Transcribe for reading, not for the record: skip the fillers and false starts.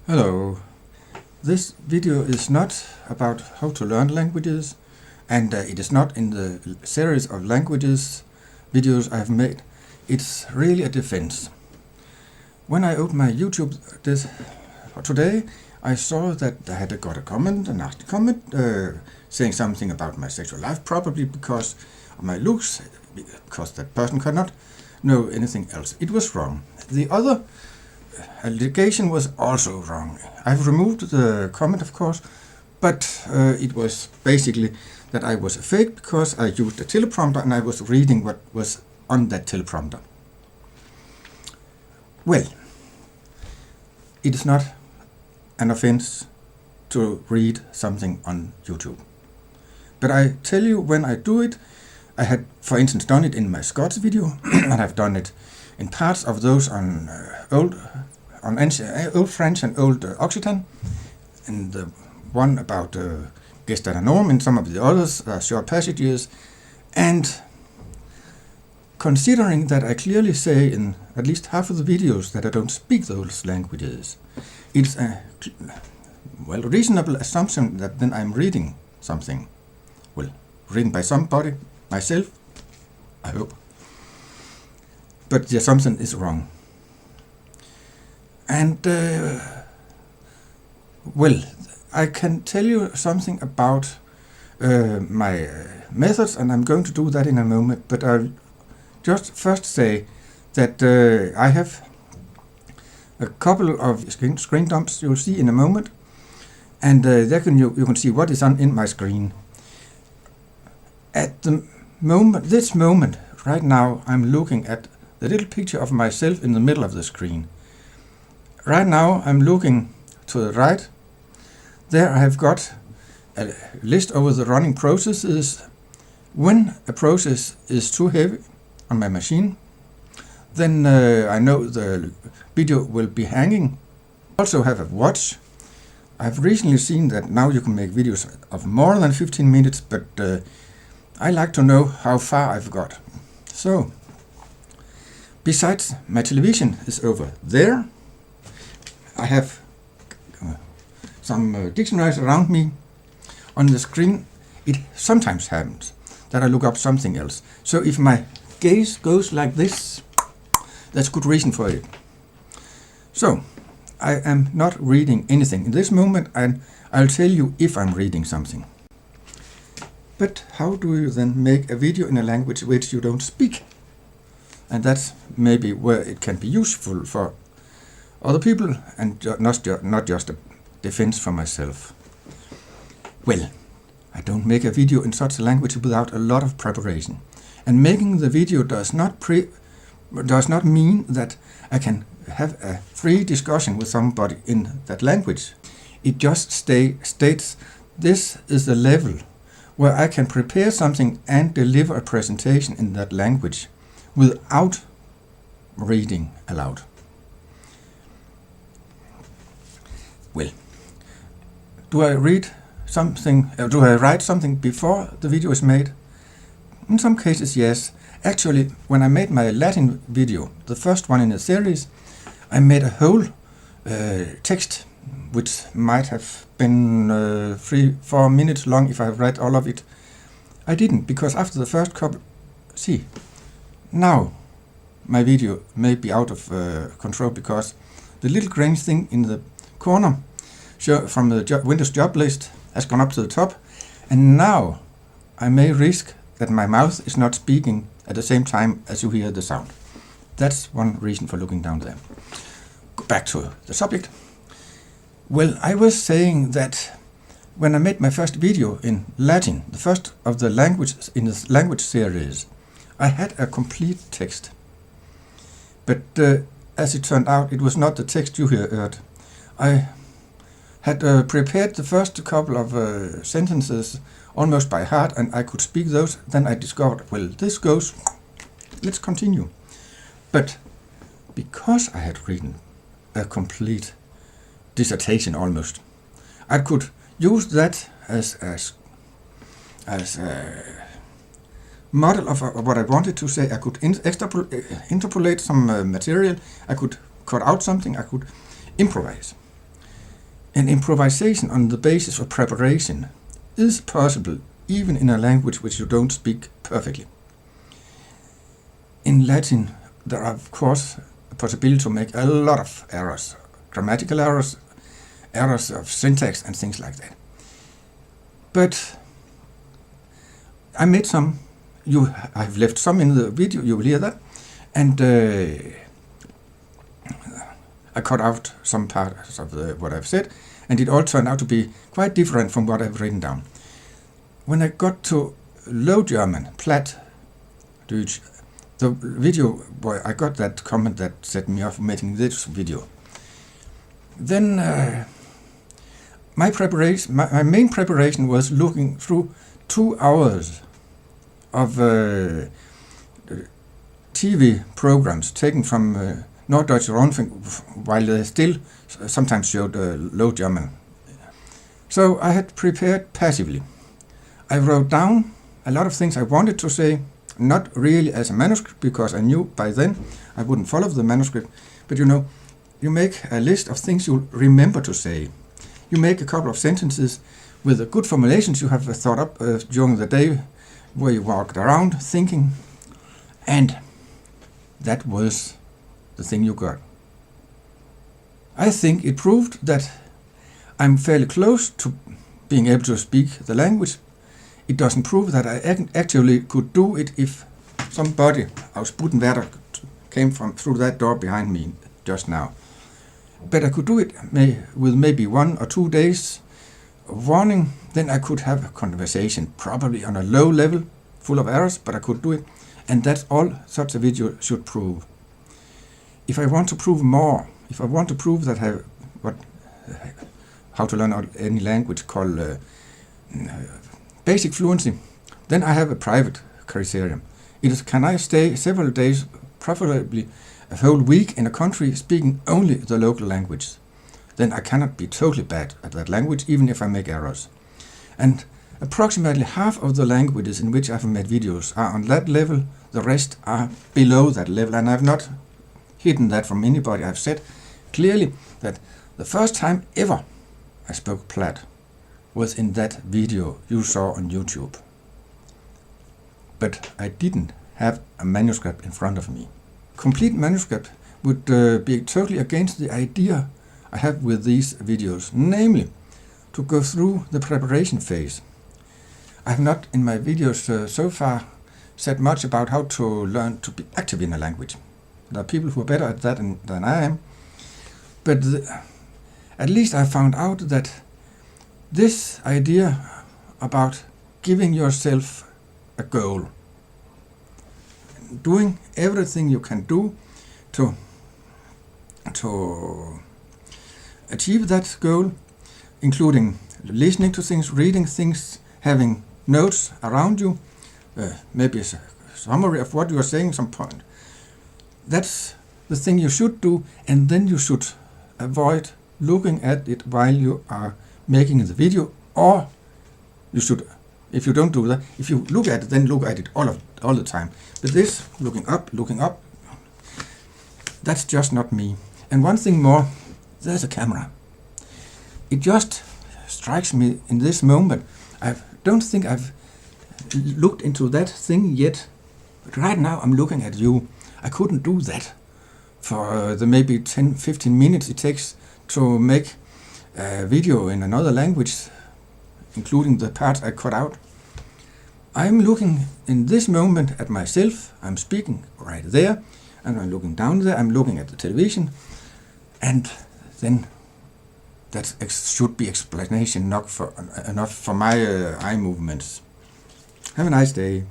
Hello. This video is not about how to learn languages, and it is not in the series of languages videos I've made. It's really a defense. When I opened my YouTube today, I saw that I had got a comment, a nasty comment, saying something about my sexual life, probably because of my looks, because that person could not know anything else. It was wrong. The other allegation was also wrong. I've removed the comment, of course, but it was basically that I was a fake because I used a teleprompter and I was reading what was on that teleprompter. Well, it is not an offense to read something on YouTube. But I tell you, when I do it, I had, for instance, done it in my Scots video, and I've done it in parts of those on old French and old Occitan, and the one about gesta and norm, and some of the others short passages. And considering that I clearly say in at least half of the videos that I don't speak those languages, it's a reasonable assumption that then I'm reading something. Well, written by somebody, myself, I hope. But the assumption is wrong. And, I can tell you something about my methods, and I'm going to do that in a moment, but I'll just first say that I have a couple of screen dumps you'll see in a moment, and there you can see what is in my screen. At the moment, this moment, right now, I'm looking at the little picture of myself in the middle of the screen. Right now, I'm looking to the right. There I have got a list over the running processes. When a process is too heavy on my machine, then I know the video will be hanging. I also have a watch. I've recently seen that now you can make videos of more than 15 minutes, but I like to know how far I've got. So, besides my television is over there, I have some dictionaries around me. On the screen, it sometimes happens that I look up something else. So if my gaze goes like this, that's good reason for it. So, I am not reading anything in this moment, and I'll tell you if I'm reading something. But how do you then make a video in a language which you don't speak? And that's maybe where it can be useful for other people and not just a defense for myself. Well, I don't make a video in such a language without a lot of preparation. And making the video does not mean that I can have a free discussion with somebody in that language. It just states this is the level where I can prepare something and deliver a presentation in that language without reading aloud. Well, do I read something, do I write something before the video is made? In some cases, yes. Actually, when I made my Latin video, the first one in the series, I made a whole text which might have been 3-4 minutes long if I read all of it. I didn't, because after the first couple, now my video may be out of control because the little green thing in the corner from the Windows job list has gone up to the top, and now I may risk that my mouth is not speaking at the same time as you hear the sound. That's one reason for looking down there. Back to the subject. Well, I was saying that when I made my first video in Latin, the first of the languages in this language series, I had a complete text. But as it turned out, it was not the text you heard. I had prepared the first couple of sentences almost by heart, and I could speak those. Then I discovered, well, this goes, let's continue. But because I had written a complete dissertation almost, I could use that as a model of what I wanted to say. I could interpolate some material, I could cut out something, I could improvise. And improvisation on the basis of preparation is possible even in a language which you don't speak perfectly. In Latin, there are of course a possibility to make a lot of errors, grammatical errors, errors of syntax and things like that. But I made some. I've left some in the video, you will hear that, and I cut out some parts of what I've said, and it all turned out to be quite different from what I've written down. When I got to Low German, Platt Deutsch, the video where I got that comment that set me off making this video, then my main preparation was looking through 2 hours of TV programs taken from Norddeutsche Rundfunk, while they still sometimes showed Low German. So I had prepared passively. I wrote down a lot of things I wanted to say, not really as a manuscript, because I knew by then I wouldn't follow the manuscript, but you make a list of things you'll remember to say. You make a couple of sentences with the good formulations you have thought up during the day where you walked around thinking, and that was the thing you got. I think it proved that I'm fairly close to being able to speak the language. It doesn't prove that I actually could do it if somebody aus Budenwerder came through that door behind me just now. But I could do it with maybe 1 or 2 days of warning. Then I could have a conversation, probably on a low level, full of errors, but I could do it. And that's all such a video should prove. If I want to prove more, if I want to prove that how to learn any language called basic fluency, then I have a private criterion. It is, can I stay several days, preferably a whole week, in a country speaking only the local language? Then I cannot be totally bad at that language, even if I make errors. And approximately half of the languages in which I've made videos are on that level, the rest are below that level, and I've not hidden that from anybody. I've said clearly that the first time ever I spoke Platt was in that video you saw on YouTube. But I didn't have a manuscript in front of me. Complete manuscript would be totally against the idea I have with these videos, namely to go through the preparation phase. I have not in my videos so far said much about how to learn to be active in a language. There are people who are better at that than I am, but at least I found out that this idea about giving yourself a goal, doing everything you can do to achieve that goal, including listening to things, reading things, having notes around you, maybe a summary of what you are saying at some point. That's the thing you should do, and then you should avoid looking at it while you are making the video, or you should, if you don't do that, if you look at it, then look at it all the time. But this, looking up, that's just not me. And one thing more, there's a camera. It just strikes me in this moment. I don't think I've looked into that thing yet, but right now I'm looking at you. I couldn't do that for the maybe 10-15 minutes it takes to make a video in another language, including the parts I cut out. I'm looking in this moment at myself. I'm speaking right there, and I'm looking down there. I'm looking at the television, and then that should be explanation enough for my eye movements. Have a nice day.